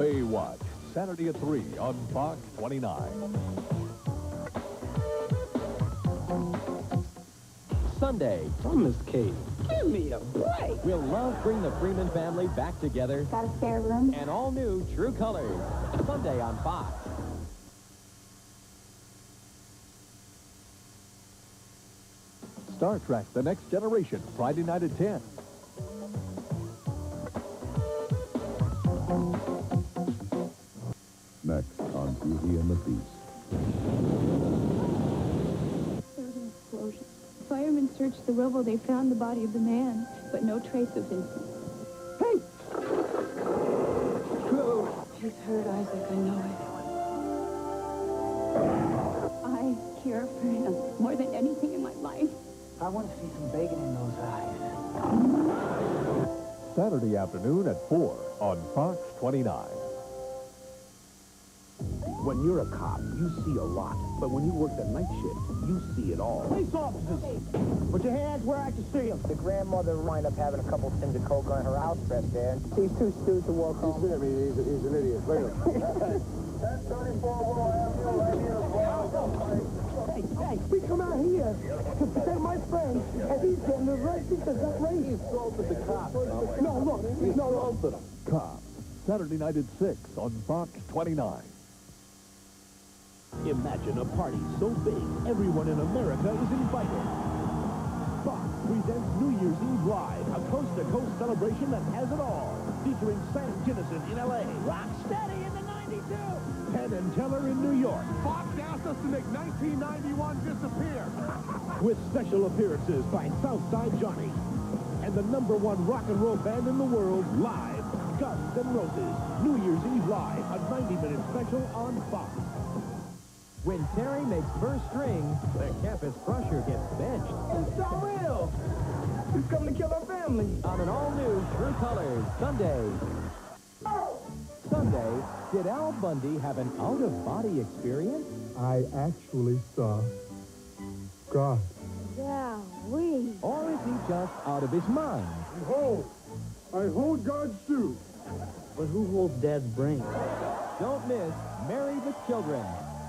Baywatch, Saturday at 3 on Fox 29. Sunday. Oh, Miss Kate, Give me a break. Will love bring the Freeman family back together? Got a spare room? And all new True Colors. Sunday on Fox. Star Trek: The Next Generation, Friday night at 10. Next on Beauty and the Beast. There was an explosion. Firemen searched the rubble. They found the body of the man, but no trace of Vincent. Hey! He's hurt, Isaac. I know it. I care for him more than anything in my life. I want to see some bacon in those eyes. Saturday afternoon at 4 on Fox 29. When you're a cop, you see a lot. But when you work the night shift, you see it all. Police officers, put your hands where I can see them. The grandmother wound up having a couple tins of coke on her house dress there. He's too stupid to walk home. He's an idiot. Look at him. Hey, we come out here to protect my friend, and he's getting arrested because that race. He assaulted the cop. No, look, He assaulted him. Cops, Saturday night at 6 on Fox 29. Imagine a party so big, everyone in America is invited. Fox presents New Year's Eve Live, a coast-to-coast celebration that has it all. Featuring Sam Kinison in L.A., Rocksteady in the 92. Penn and Teller in New York, Fox asked us to make 1991 disappear. with special appearances by Southside Johnny. And the #1 rock and roll band in the world, live, Guns N' Roses. New Year's Eve Live, a 90-minute special on Fox. When Terry makes first string, the campus crusher gets benched. It's so real. He's coming to kill our family. On an all-new True Colors, Sunday. Sunday, did Al Bundy have an out-of-body experience? I actually saw God. Yeah, we. Or is he just out of his mind? I hold God's shoe. But who holds Dad's brain? Don't miss Marry the Children.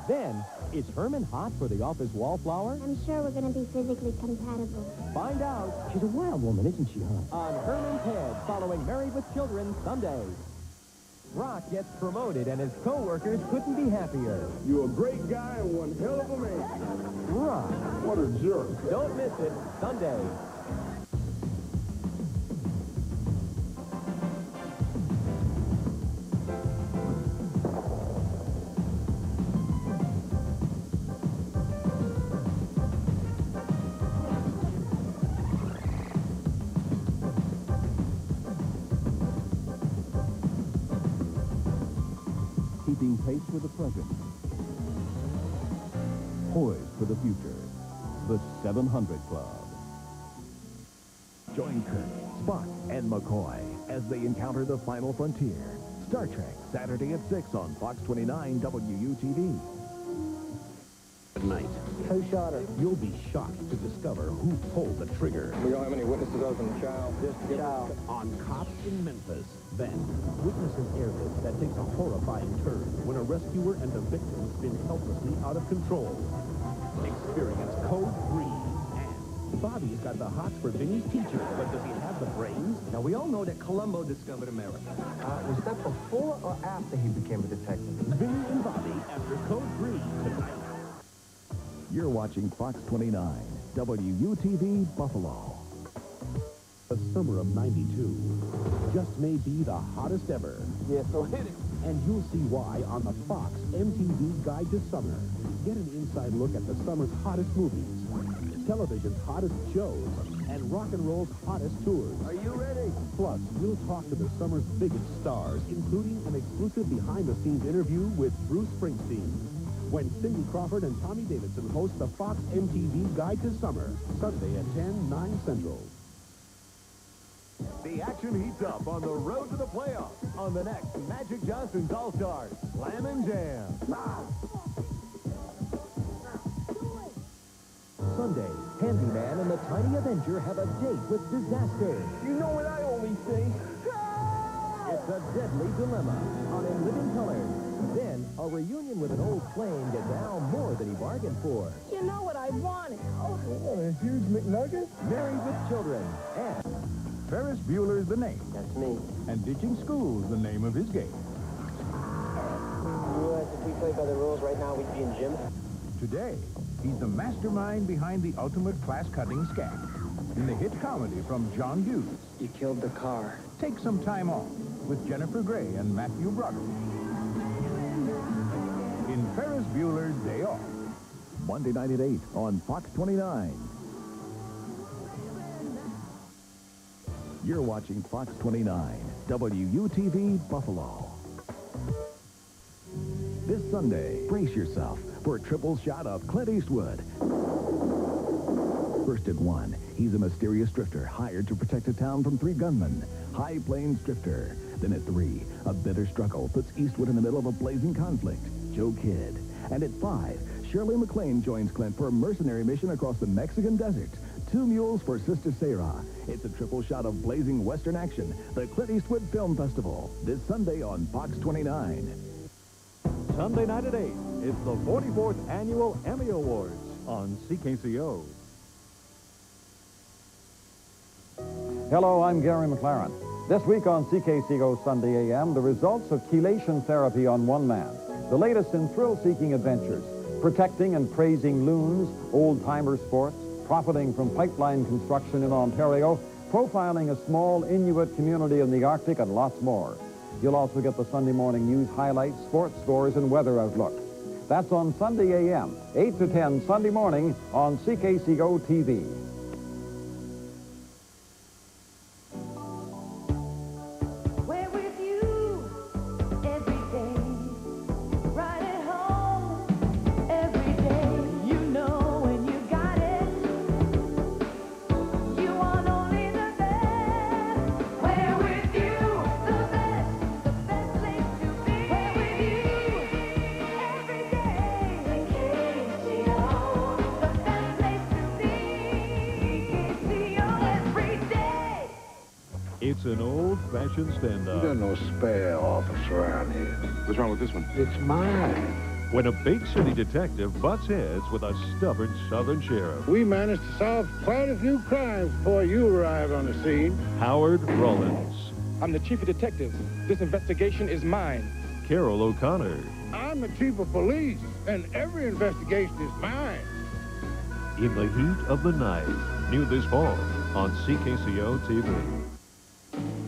Then, is Herman hot for the office wallflower? I'm sure we're going to be physically compatible. Find out She's a wild woman, isn't she, hon? on Herman's Head following Married with Children Sunday. Rock gets promoted and his co-workers couldn't be happier. You're a great guy and one hell of a man. Rock. What a jerk. Don't miss it Sunday. Keeping pace with the present. Poised for the future. The 700 Club. Join Kirk, Spock, and McCoy as they encounter the final frontier. Star Trek, Saturday at 6 on Fox 29 WUTV. At night, Who shot her? you'll be shocked to discover who pulled the trigger. We don't have any witnesses other than the child. Just the child. On Cops in Memphis. Then, witness an airlift that takes a horrifying turn when a rescuer and the victim spin helplessly out of control. Experience Code 3. And Bobby's got the hots for Vinny's teacher, but does he have the brains? Now, we all know that Columbo discovered America. Was that before or after he became a detective? Vinny and Bobby after Code 3 tonight. You're watching Fox 29, WUTV Buffalo. The summer of 92 just may be the hottest ever. Yeah, so hit it. And you'll see why on the Fox MTV Guide to Summer. Get an inside look at the summer's hottest movies, television's hottest shows, and rock and roll's hottest tours. Are you ready? Plus, we'll talk to the summer's biggest stars, including an exclusive behind-the-scenes interview with Bruce Springsteen. When Cindy Crawford and Tommy Davidson host the Fox MTV Guide to Summer, Sunday at 10, 9 Central. The action heats up on the road to the playoffs on the next Magic Johnson's All-Stars Slam and Jam. Sunday, Handyman and the Tiny Avenger have a date with disaster. You know what I always say? It's a deadly dilemma on McClane gets Al more than he bargained for. You know what I wanted. Oh, a huge McNugget? Married with Children, and Ferris Bueller's the name, That's me. and ditching school's the name of his game. You realize if we played by the rules right now, we'd be in gym? Today, he's the mastermind behind the ultimate class-cutting scat in the hit comedy from John Hughes. You killed the car. Take some time off with Jennifer Grey and Matthew Broderick in Ferris Bueller's Day Off. Monday night at 8 on Fox 29. You're watching Fox 29, WUTV Buffalo. This Sunday, brace yourself for a triple shot of Clint Eastwood. First at 1, he's a mysterious drifter hired to protect a town from 3 gunmen. High Plains drifter. Then at 3, a bitter struggle puts Eastwood in the middle of a blazing conflict. Joe Kidd. And at 5, Shirley MacLaine joins Clint for a mercenary mission across the Mexican desert. 2 mules for Sister Sarah. It's a triple shot of blazing Western action. The Clint Eastwood Film Festival. This Sunday on Fox 29. Sunday night at 8, it's the 44th Annual Emmy Awards on CKCO. Hello, I'm Gary McLaren. This week on CKCO Sunday AM, the results of chelation therapy on one man. The latest in thrill-seeking adventures, protecting and praising loons, old-timer sports, profiting from pipeline construction in Ontario, profiling a small Inuit community in the Arctic, and lots more. You'll also get the Sunday morning news highlights, sports scores, and weather outlook. That's on Sunday AM, 8 to 10 Sunday morning on CKCO TV. It's an old-fashioned standoff. There's no spare office around here. What's wrong with this one? It's mine. When a big city detective butts heads with a stubborn southern sheriff. We managed to solve quite a few crimes before you arrived on the scene. Howard Rollins. I'm the chief of detectives. This investigation is mine. Carol O'Connor. I'm the chief of police, and every investigation is mine. In the heat of the night. New this fall on CKCO TV.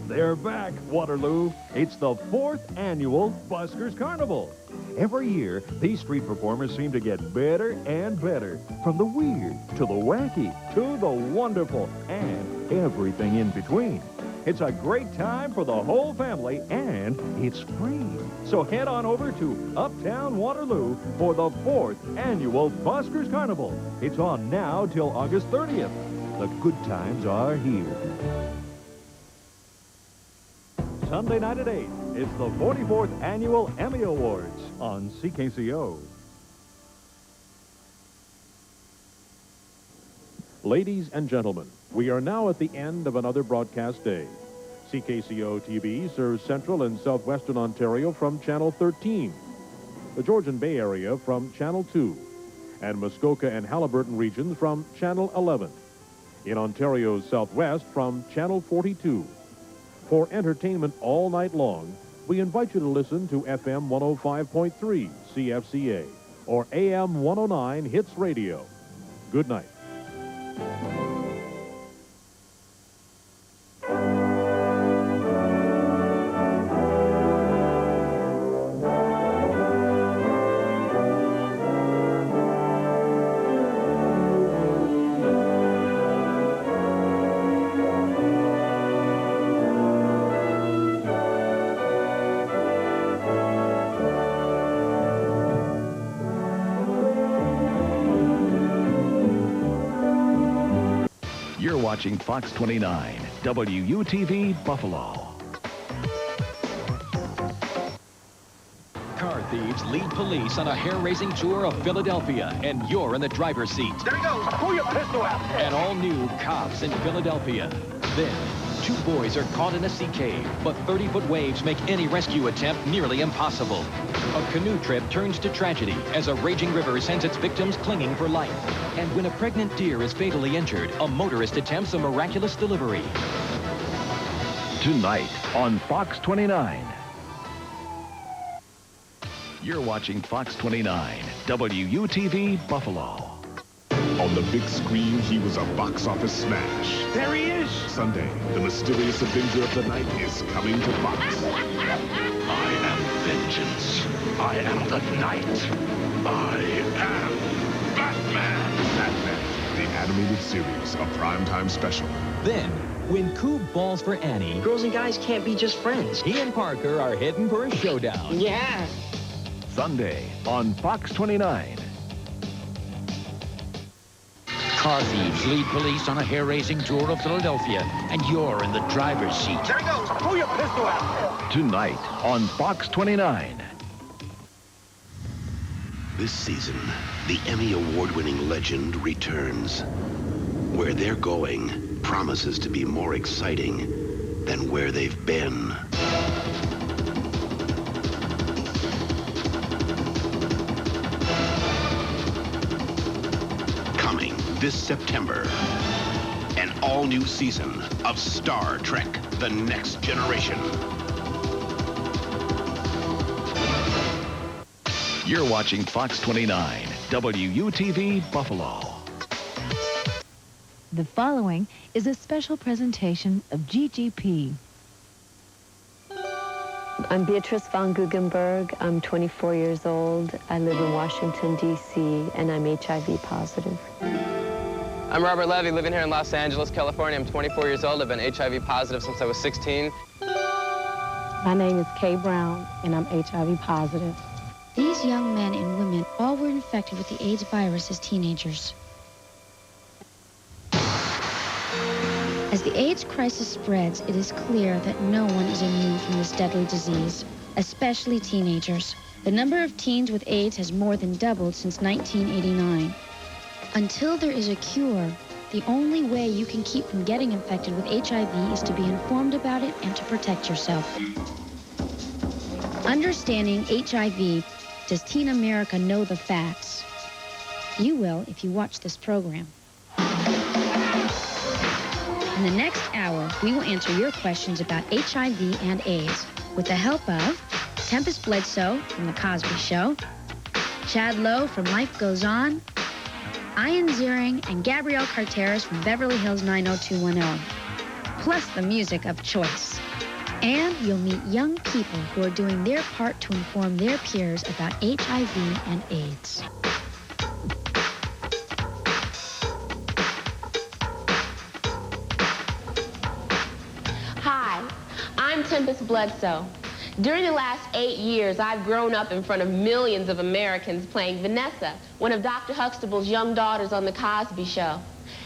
They're back, Waterloo. It's the 4th annual Buskers Carnival. Every year, these street performers seem to get better and better. From the weird to the wacky to the wonderful and everything in between. It's a great time for the whole family and it's free. So head on over to Uptown Waterloo for the 4th annual Buskers Carnival. It's on now till August 30th. The good times are here. Sunday night at 8, it's the 44th Annual Emmy Awards on CKCO. Ladies and gentlemen, we are now at the end of another broadcast day. CKCO TV serves Central and Southwestern Ontario from Channel 13, the Georgian Bay Area from Channel 2, and Muskoka and Haliburton regions from Channel 11. In Ontario's Southwest from Channel 42. For entertainment all night long, we invite you to listen to FM 105.3 CFCA or AM 109 Hits Radio. Good night. You're watching Fox 29, WUTV Buffalo. Car thieves lead police on a hair-raising tour of Philadelphia, and you're in the driver's seat. There he goes. Pull your pistol out. An all-new Cops in Philadelphia. Then, 2 boys are caught in a sea cave, but 30-foot waves make any rescue attempt nearly impossible. A canoe trip turns to tragedy as a raging river sends its victims clinging for life. And when a pregnant deer is fatally injured, a motorist attempts a miraculous delivery. Tonight on Fox 29. You're watching Fox 29, WUTV Buffalo. On the big screen, he was a box office smash. There he is! Sunday, the mysterious avenger of the night is coming to Fox. I am vengeance. I am the night. I am Batman. Batman, the animated series, a primetime special. Then, when Coob falls for Annie, girls and guys can't be just friends. He and Parker are heading for a showdown. Yeah. Sunday on Fox 29. Car thieves lead police on a hair-raising tour of Philadelphia, and you're in the driver's seat. There he goes. Pull your pistol out. Tonight on Fox 29. This season, the Emmy Award-winning legend returns. Where they're going promises to be more exciting than where they've been. Coming this September, an all-new season of Star Trek: The Next Generation. You're watching Fox 29, WUTV Buffalo. The following is a special presentation of GGP. I'm Beatrice von Guggenberg. I'm 24 years old. I live in Washington, D.C., and I'm HIV positive. I'm Robert Levy, living here in Los Angeles, California. I'm 24 years old. I've been HIV positive since I was 16. My name is Kay Brown, and I'm HIV positive. These young men and women all were infected with the AIDS virus as teenagers. As the AIDS crisis spreads, it is clear that no one is immune from this deadly disease, especially teenagers. The number of teens with AIDS has more than doubled since 1989. Until there is a cure, the only way you can keep from getting infected with HIV is to be informed about it and to protect yourself. Understanding HIV, does Teen America know the facts? You will if you watch this program. In the next hour, we will answer your questions about HIV and AIDS with the help of Tempest Bledsoe from The Cosby Show, Chad Lowe from Life Goes On, Ian Ziering, and Gabrielle Carteris from Beverly Hills 90210, plus the music of choice. And you'll meet young people who are doing their part to inform their peers about HIV and AIDS. Hi, I'm Tempest Bledsoe. During the last 8 years, I've grown up in front of millions of Americans playing Vanessa, one of Dr. Huxtable's young daughters on The Cosby Show.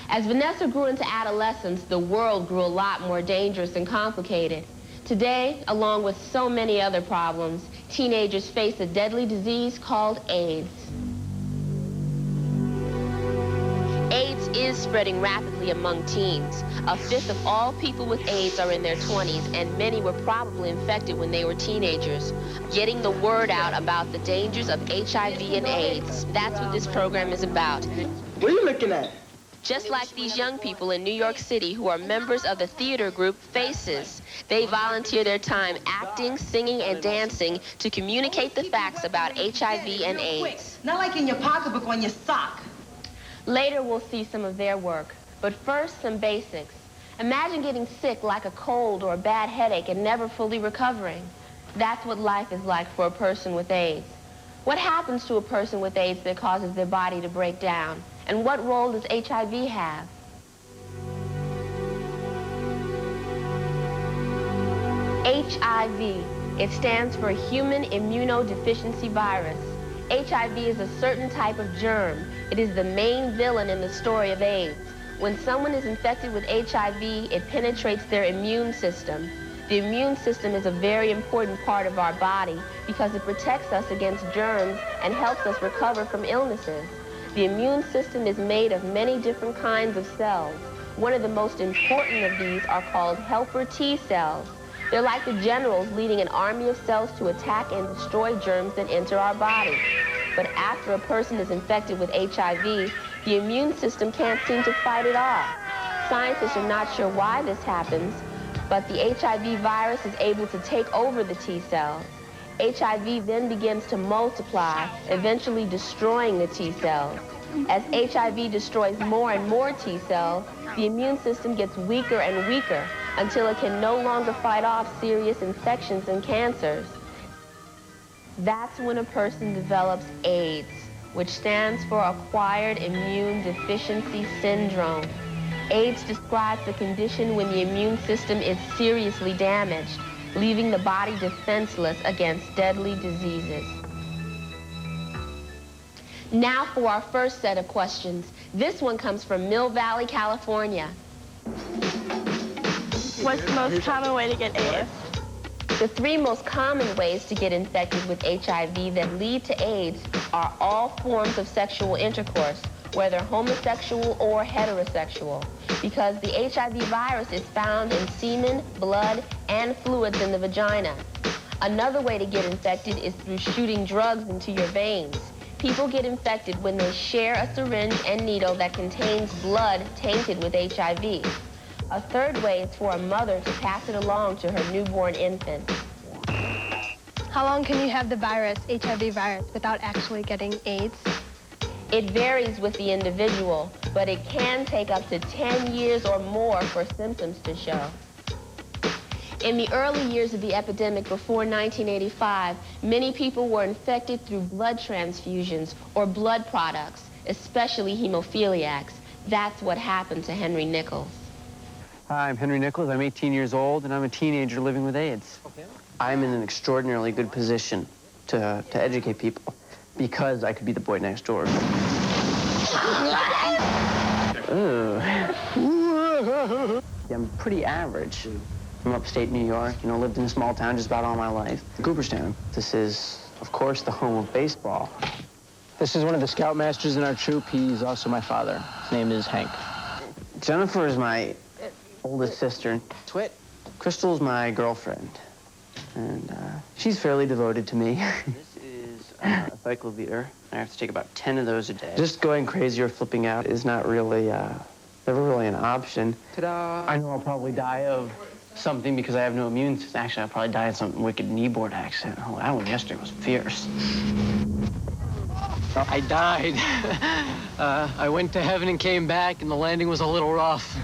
As Vanessa grew into adolescence, the world grew a lot more dangerous and complicated. Today, along with so many other problems, teenagers face a deadly disease called AIDS. AIDS is spreading rapidly among teens. A fifth of all people with AIDS are in their 20s, and many were probably infected when they were teenagers. Getting the word out about the dangers of HIV and AIDS, that's what this program is about. What are you looking at? Just like these young people in New York City who are members of the theater group Faces. They volunteer their time acting, singing, and dancing to communicate the facts about HIV and AIDS. Not like in your pocketbook on your sock. Later, we'll see some of their work. But first, some basics. Imagine getting sick like a cold or a bad headache and never fully recovering. That's what life is like for a person with AIDS. What happens to a person with AIDS that causes their body to break down? And what role does HIV have? HIV. It stands for Human Immunodeficiency Virus. HIV is a certain type of germ. It is the main villain in the story of AIDS. When someone is infected with HIV, it penetrates their immune system. The immune system is a very important part of our body because it protects us against germs and helps us recover from illnesses. The immune system is made of many different kinds of cells. One of the most important of these are called helper T cells. They're like the generals leading an army of cells to attack and destroy germs that enter our body. But after a person is infected with HIV, the immune system can't seem to fight it off. Scientists are not sure why this happens, but the HIV virus is able to take over the T cells. HIV then begins to multiply, eventually destroying the T cells. As HIV destroys more and more T cells, the immune system gets weaker and weaker until it can no longer fight off serious infections and cancers. That's when a person develops AIDS, which stands for Acquired Immune Deficiency Syndrome. AIDS describes the condition when the immune system is seriously damaged, leaving the body defenseless against deadly diseases. Now for our first set of questions. This one comes from Mill Valley, California. What's the most common way to get AIDS? The three most common ways to get infected with HIV that lead to AIDS are all forms of sexual intercourse, whether homosexual or heterosexual, because the HIV virus is found in semen, blood, and fluids in the vagina. Another way to get infected is through shooting drugs into your veins. People get infected when they share a syringe and needle that contains blood tainted with HIV. A third way is for a mother to pass it along to her newborn infant. How long can you have the virus, HIV virus, without actually getting AIDS? It varies with the individual, but it can take up to 10 years or more for symptoms to show. In the early years of the epidemic before 1985, many people were infected through blood transfusions or blood products, especially hemophiliacs. That's what happened to Henry Nichols. Hi, I'm Henry Nichols. I'm 18 years old, and I'm a teenager living with AIDS. I'm in an extraordinarily good position to educate people because I could be the boy next door. I'm pretty average. From upstate New York, lived in a small town just about all my life. Cooperstown. This is, of course, the home of baseball. This is one of the scoutmasters in our troop. He's also my father. His name is Hank. Jennifer is my oldest sister. Twit. Crystal's my girlfriend. And she's fairly devoted to me. This is a cyclovir. I have to take about 10 of those a day. Just going crazy or flipping out is not really, never really an option. Ta-da! I know I'll probably die of something because I have no immune system. Actually, I'll probably die of some wicked kneeboard accident. Oh, that one yesterday was fierce. I died. I went to heaven and came back, and the landing was a little rough.